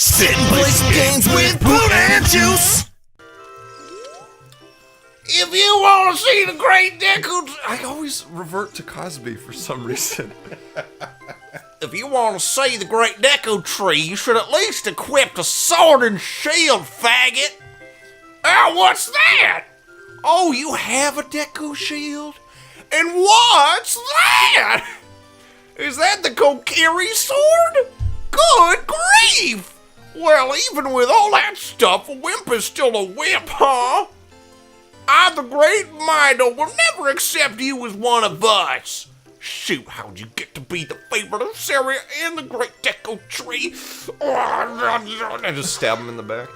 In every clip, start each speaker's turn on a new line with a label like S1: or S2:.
S1: Sit and play some games with Boot and Juice. If you want to see the Great Deku...
S2: I always revert to Cosby for some reason.
S1: If you want to see the Great Deku Tree, you should at least equip a sword and shield, faggot. Oh, what's that? Oh, you have a Deku shield? And what's that? Is that the Kokiri sword? Good grief! Well, even with all that stuff, a wimp is still a wimp, huh? I, the Great Mido, will never accept you as one of us. Shoot, how'd you get to be the favorite of Saria and the Great Deku Tree?
S2: I just stab him in the back.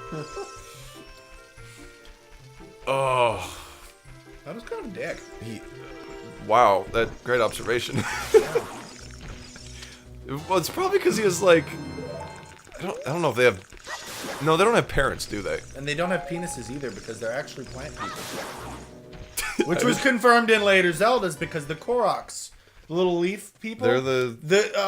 S2: Oh.
S3: That was kind of dick.
S2: Wow, that great observation. Well, it's probably because he was like... I don't know if they have... No, they don't have parents, do they?
S3: And they don't have penises either because they're actually plant people. Which was confirmed in later Zeldas because the Koroks, the little leaf people...
S2: They're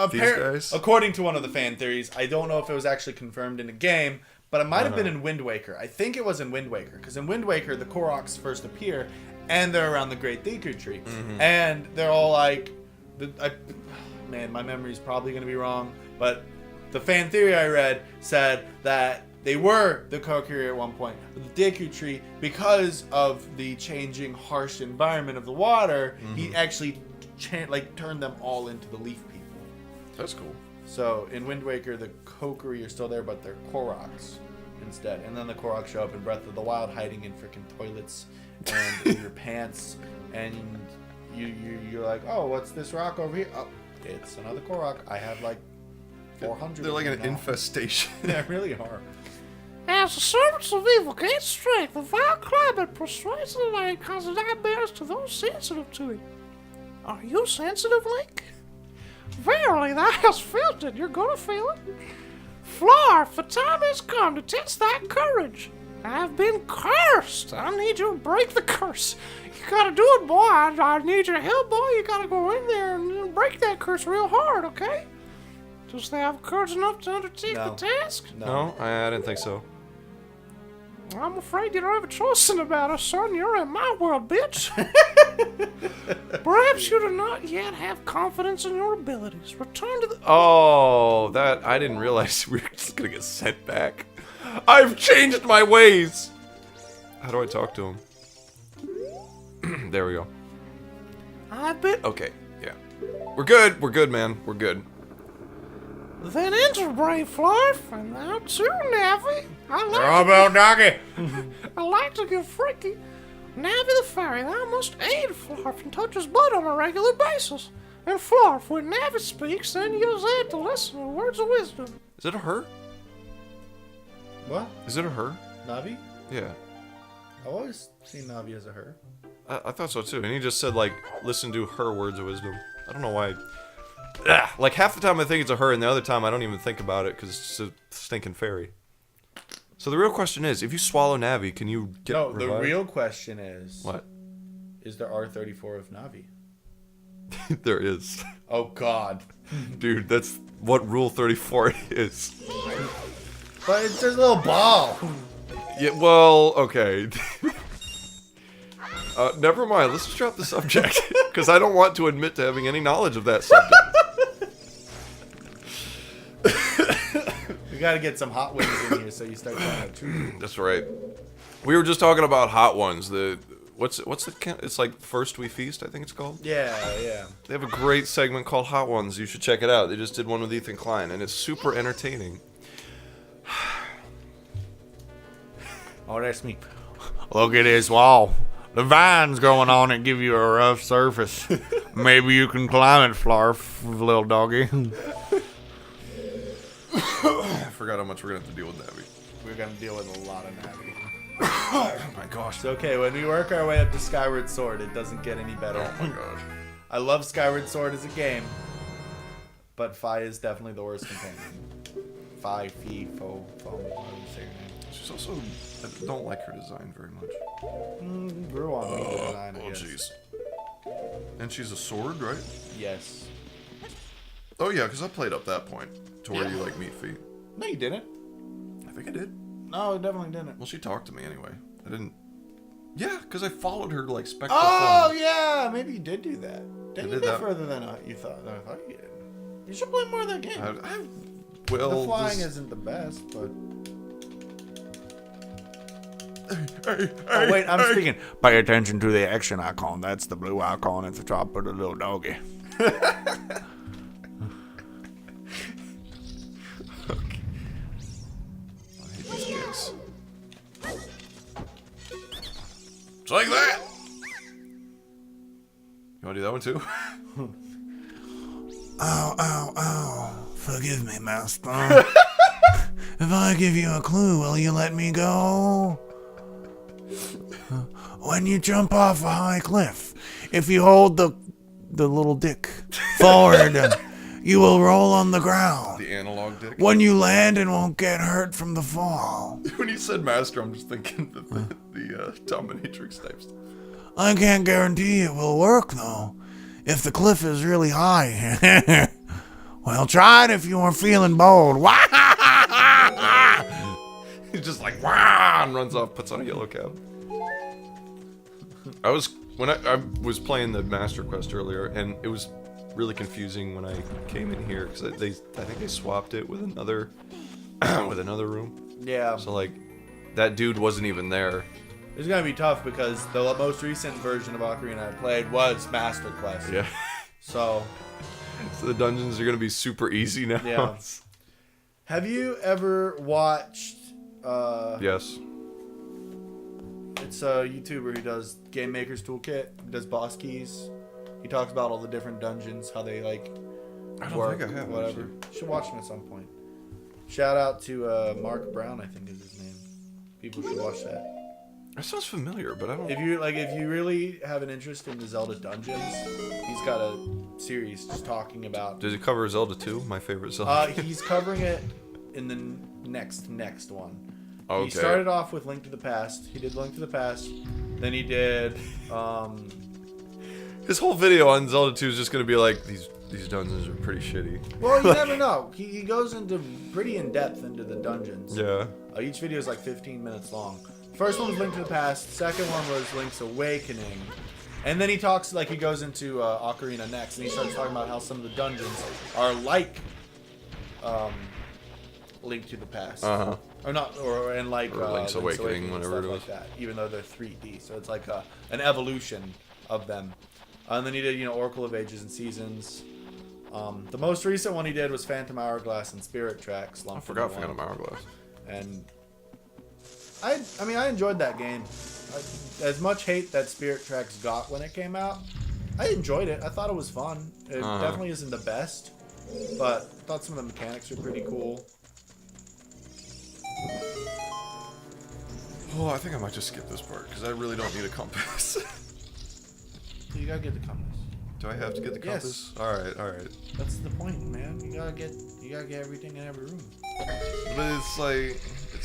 S2: these guys?
S3: According to one of the fan theories, I don't know if it was actually confirmed in the game, but it might have been in Wind Waker. I think it was in Wind Waker, because in Wind Waker, the Koroks first appear, and they're around the Great Deku Tree. Mm-hmm. And they're all like... man, my memory's probably going to be wrong, but the fan theory I read said that they were the Kokiri at one point, but the Deku Tree, because of the changing, harsh environment of the water, he actually turned them all into the leaf people.
S2: That's cool.
S3: So in Wind Waker, the Kokiri are still there, but they're Koroks instead. And then the Koroks show up in Breath of the Wild, hiding in freaking toilets and in your pants, and you're like, oh, what's this rock over here? Oh, it's another Korok. I have like 400.
S2: They're like an infestation.
S3: They really are.
S4: As the servants of evil gain strength, the vile climate persuades the land, causing nightmares to those sensitive to it. Are you sensitive, Link? Verily, thou hast felt it. You're gonna feel it. Flarf, the time has come to test thy courage. I've been cursed. I need you to break the curse. You gotta do it, boy. I need your help, boy. You gotta go in there and break that curse real hard, okay? Dost thou have courage enough to undertake the task?
S2: No, I didn't think so.
S4: I'm afraid you don't have a choice in the matter, son. You're in my world, bitch. Perhaps you do not yet have confidence in your abilities. Return to the...
S2: Oh, that... I didn't realize we were just gonna get sent back. I've changed my ways! How do I talk to him? There we go.
S4: I've been...
S2: Okay, yeah. We're good, man. We're good.
S4: Then enter, brave Flarf, and thou too, Navi.
S3: Doggy.
S4: I like to get freaky. Navi the fairy, thou must aid Flarf and touch his blood on a regular basis. And Flarf, when Navi speaks, then use it to listen to words of wisdom.
S2: Is it a her?
S3: What?
S2: Is it a her?
S3: Navi?
S2: Yeah.
S3: I've always seen Navi as a her.
S2: I thought so too. And he just said, like, listen to her words of wisdom. I don't know why. Like, half the time I think it's a her, and the other time I don't even think about it because it's just a stinking fairy. So the real question is, if you swallow Navi, can you get revived?
S3: The real question is...
S2: What?
S3: Is there R34 of Navi?
S2: There is.
S3: Oh, God.
S2: Dude, that's what Rule 34 is.
S3: But it's just a little ball.
S2: Yeah, well, okay. Never mind, let's just drop the subject. Because I don't want to admit to having any knowledge of that subject.
S3: We gotta get some hot wings in here so you start trying to treat.
S2: That's right. We were just talking about hot ones. What's the it's like First We Feast, I think it's called.
S3: Yeah.
S2: They have a great segment called Hot Ones. You should check it out. They just did one with Ethan Klein, and it's super entertaining.
S3: Oh, that's me. Look at this wall. The vines growing on it give you a rough surface. Maybe you can climb it, Flarf, little doggy.
S2: I forgot how much we're gonna have to deal with Navi.
S3: We're gonna deal with a lot of Navi.
S2: Oh my gosh.
S3: It's okay, when we work our way up to Skyward Sword, it doesn't get any better.
S2: Oh my god.
S3: I love Skyward Sword as a game, but Fi is definitely the worst companion. Fi, Fee, Fo, whatever you say your name.
S2: She's also... I don't like her design very much.
S3: Grew on me, the design, I
S2: Oh,
S3: guess.
S2: jeez. And she's a sword, right?
S3: Yes.
S2: Oh, yeah, because I played up that point to where you, like, meet feet.
S3: No, you didn't.
S2: I think I did.
S3: No, it definitely didn't.
S2: Well, she talked to me anyway. I didn't. Yeah, because I followed her like spectral.
S3: Oh yeah, maybe you did do that. Didn't you
S2: did
S3: get
S2: that.
S3: further than you thought? Than I thought you did. You should play more of that game.
S2: Well,
S3: The flying isn't the best, but. Oh wait, I'm speaking. Pay attention to the action icon. That's the blue icon at the top of the little doggy.
S2: I hate these gigs. It's like that. You want to do that one too?
S4: Ow, ow, ow. Forgive me, master. If I give you a clue, will you let me go? When you jump off a high cliff, if you hold the little dick forward, you will roll on the ground.
S2: The analog dick.
S4: When you land and won't get hurt from the fall.
S2: When you said master, I'm just thinking the dominatrix type stuff.
S4: I can't guarantee it will work, though. If the cliff is really high. Well, try it if you are feeling bold.
S2: He's just like, wow, and runs off, puts on a yellow cap. I was playing the Master Quest earlier, and it was really confusing when I came in here because I think they swapped it with another room.
S3: Yeah.
S2: So like, that dude wasn't even there.
S3: It's gonna be tough because the most recent version of Ocarina I played was Master Quest.
S2: Yeah.
S3: So
S2: The dungeons are gonna be super easy now.
S3: Yeah. Have you ever watched?
S2: Yes.
S3: It's a YouTuber who does Game Maker's Toolkit. He does boss keys. He talks about all the different dungeons, how they like
S2: I don't
S3: work,
S2: think I have,
S3: whatever.
S2: actually.
S3: You should watch him at some point. Shout out to Mark Brown, I think is his name. People should watch that.
S2: That sounds familiar, but I don't.
S3: If you really have an interest in the Zelda dungeons, he's got a series just talking about.
S2: Does it cover Zelda 2? My favorite Zelda.
S3: He's covering it in the next one.
S2: Okay.
S3: He started off with Link to the Past. He did Link to the Past. Then he did.
S2: His whole video on Zelda 2 is just gonna be like these dungeons are pretty shitty.
S3: Well, you never know. He goes into pretty in depth into the dungeons.
S2: Yeah.
S3: Each video is like 15 minutes long. First one was Link to the Past. Second one was Link's Awakening. And then he talks like he goes into Ocarina next, and he starts talking about how some of the dungeons are like Link to the Past.
S2: Uh-huh.
S3: Or not, or like
S2: Link's Awakening, whatever
S3: stuff
S2: it
S3: like
S2: was.
S3: that. Even though they're 3D, so it's like an evolution of them. And then he did, Oracle of Ages and Seasons. The most recent one he did was Phantom Hourglass and Spirit Tracks.
S2: I forgot Phantom Hourglass.
S3: And I mean, I enjoyed that game. As much hate that Spirit Tracks got when it came out, I enjoyed it. I thought it was fun. It definitely isn't the best, but I thought some of the mechanics were pretty cool.
S2: Oh, I think I might just skip this part because I really don't need a compass.
S3: You gotta get the compass.
S2: Do I have to get the
S3: Yes.
S2: compass? All right.
S3: That's the point, man. You gotta get everything in every room.
S2: But it's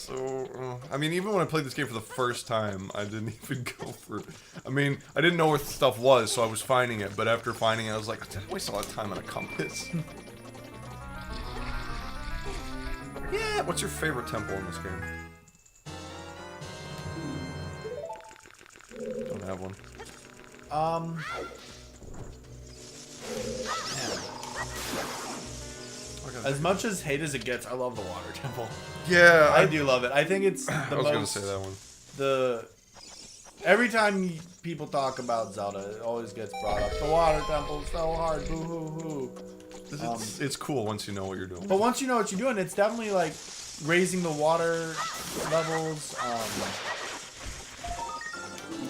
S2: so. I mean, even when I played this game for the first time, I didn't even go for. I mean, I didn't know where the stuff was, so I was finding it. But after finding it, I was like, I waste a lot of time on a compass. Yeah. What's your favorite temple in this game? Don't have one.
S3: As much as hate as it gets, I love the Water Temple.
S2: Yeah,
S3: I do love it. I think it's the
S2: I was gonna say that one.
S3: Every time people talk about Zelda, it always gets brought up. The Water Temple's so hard, boo hoo hoo.
S2: It's cool once you know what you're doing.
S3: But once you know what you're doing, it's definitely like raising the water levels,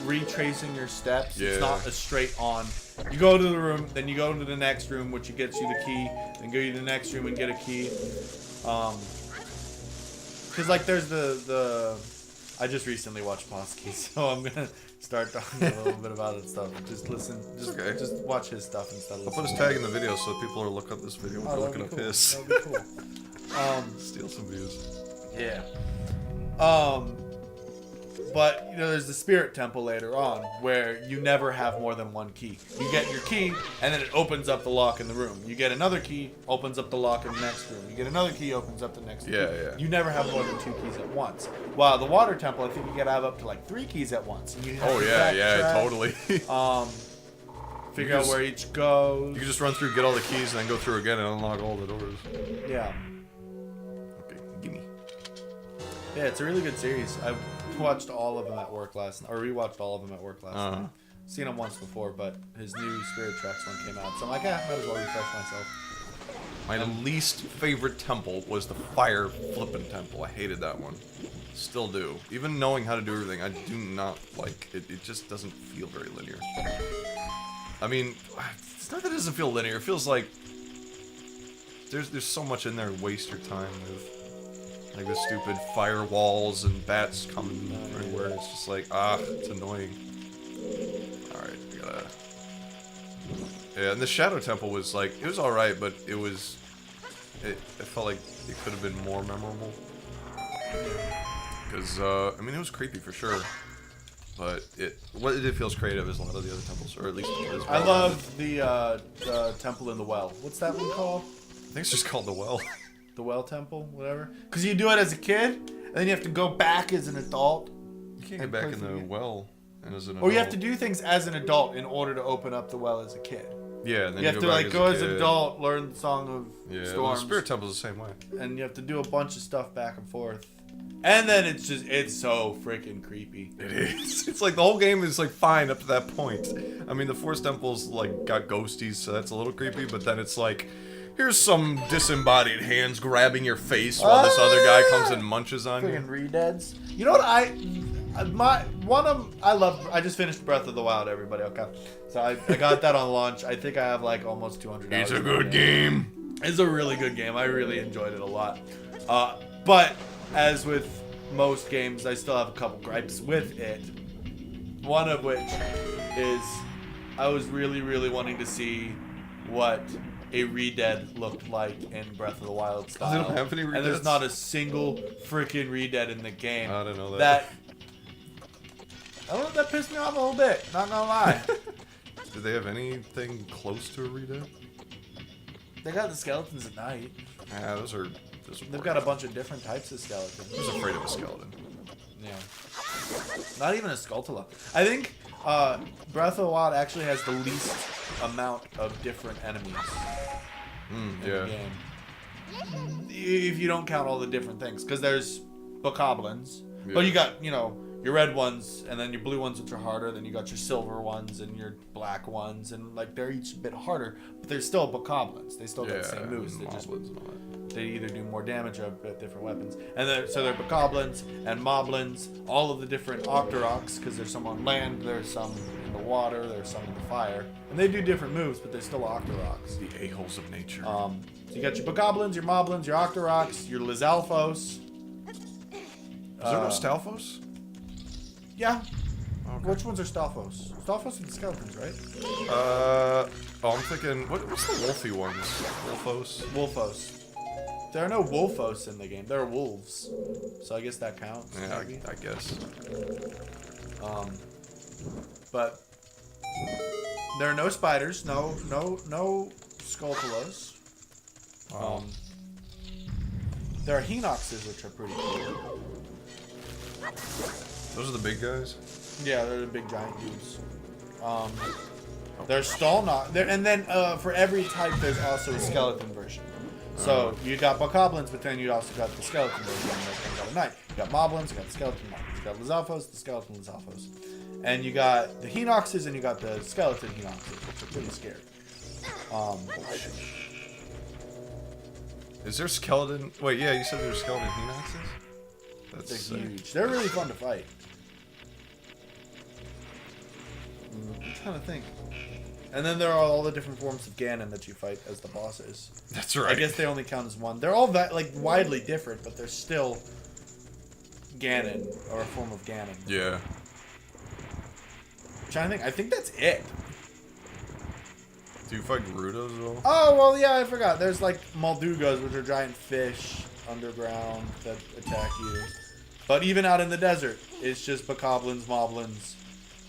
S3: retracing your steps.
S2: Yeah.
S3: It's not a straight on. You go to the room, then you go to the next room, which gets you the key, then go to the next room and get a key. Cause like there's the I just recently watched Posky, so I'm gonna start talking a little bit about it stuff. Just listen, just watch his stuff instead of
S2: I'll put his tag in the video so people are looking up this video and looking up his.
S3: That'd be cool.
S2: Steal some views.
S3: Yeah. But you know, there's the spirit temple later on where you never have more than one key. You get your key, and then it opens up the lock in the room. You get another key, opens up the lock in the next room. You get another key, opens up the next room.
S2: Yeah.
S3: You never have more than 2 keys at once. While the water temple, I think you can have up to like 3 keys at once. And you have
S2: Oh
S3: to
S2: yeah,
S3: backtrack,
S2: totally.
S3: figure out where each goes.
S2: You can just run through, get all the keys, and then go through again and unlock all the doors.
S3: Yeah.
S2: Okay, gimme.
S3: Yeah, it's a really good series. I watched all of them at work last night, or rewatched all of them at work last night. Seen them once before, but his new Spirit Tracks one came out, so I'm like, might as well refresh myself.
S2: My least favorite temple was the fire flippin' temple. I hated that one. Still do. Even knowing how to do everything, I do not like it. It just doesn't feel very linear. I mean, it's not that it doesn't feel linear. It feels like there's so much in there to waste your time with. Like the stupid firewalls and bats coming everywhere. It's just like, it's annoying. Alright, we gotta... Yeah, and the Shadow Temple was like, it was alright, but it was... It felt like it could have been more memorable. Because, I mean, it was creepy for sure. But what it did feels creative as a lot of the other temples, or at least it is.
S3: I love the temple in the well. What's that one called?
S2: I think it's just called the Well.
S3: The well temple, whatever. Because you do it as a kid, and then you have to go back as an adult.
S2: You can't get back in the well and as an adult.
S3: Or you have to do things as an adult in order to open up the well as a kid.
S2: Yeah, and then
S3: you have to like go as an adult, learn the Song of Storms.
S2: The Spirit Temple's the same way.
S3: And you have to do a bunch of stuff back and forth. And then it's so freaking creepy.
S2: It is. It's like the whole game is like fine up to that point. I mean, the Forest Temple's like got ghosties, so that's a little creepy, but then it's like, here's some disembodied hands grabbing your face while this other guy comes and munches on you.
S3: Freaking re-deads. You know what I just finished Breath of the Wild, everybody, okay? So I got that on launch. I think I have like almost 200 hours.
S2: It's a good game.
S3: It's a really good game. I really enjoyed it a lot. But as with most games, I still have a couple gripes with it. One of which is I was really, really wanting to see what a re-dead looked like in Breath of the Wild style.
S2: They don't have any re-deads?
S3: And there's not a single freaking re-dead in the game.
S2: I don't know that.
S3: That pissed me off a little bit, not gonna lie.
S2: Do they have anything close to a re-dead?
S3: They got the skeletons at night.
S2: Yeah, those are
S3: They've got a bunch of different types of skeletons.
S2: I was afraid of a skeleton.
S3: Yeah. Not even a Skulltula. I think Breath of the Wild actually has the least amount of different enemies in the game. If you don't count all the different things. Because there's bokoblins. Yeah. But you got, your red ones, and then your blue ones, which are harder. Then you got your silver ones and your black ones. And, like, they're each a bit harder. But they're still bokoblins. They still got the same moves. They either do more damage or have different weapons. And so they're bokoblins and moblins, all of the different Octoroks, because there's some on land, there's some in the water, there's some in the fire. And they do different moves, but they're still Octoroks.
S2: The a-holes of nature.
S3: So you got your bokoblins, your moblins, your Octoroks, your Lizalfos.
S2: Is there no Stalfos?
S3: Yeah.
S2: Okay.
S3: Which ones are Stalfos? Stalfos are the skeletons, right?
S2: I'm thinking, what's the wolfy ones? Wolfos?
S3: Wolfos. There are no Wolfos in the game. There are wolves. So I guess that counts.
S2: Yeah, I guess.
S3: But there are no spiders. No Skulltulas. There are Hinoxes, which are pretty cool.
S2: Those are the big guys?
S3: Yeah, they're the big giant dudes. There's Stallknot. And then for every type, there's also a skeleton version. So you got bokoblins, but then you also got the skeleton version that at night. You got moblins, you got the skeleton moblins, you got Lizalfos, the skeleton Lizalfos. And you got the Hinoxes and you got the skeleton Hinoxes, which are pretty scary.
S2: Is there skeleton? Wait, yeah, you said there's skeleton Hinoxes? That's
S3: They're huge. They're really fun to fight. I'm trying to think. And then there are all the different forms of Ganon that you fight as the bosses.
S2: That's right.
S3: I guess they only count as one. They're all widely different, but they're still Ganon, or a form of Ganon.
S2: Yeah.
S3: I'm trying to think. I think that's it.
S2: Do you fight Gerudos at all?
S3: Oh, well, yeah, I forgot. There's like Moldugos, which are giant fish underground that attack you. But even out in the desert, it's just bokoblins, moblins,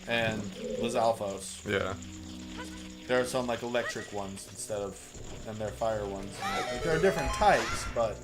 S3: and Lizalfos.
S2: Yeah.
S3: There are some like electric ones instead of, and they're fire ones. Like, there are different types, but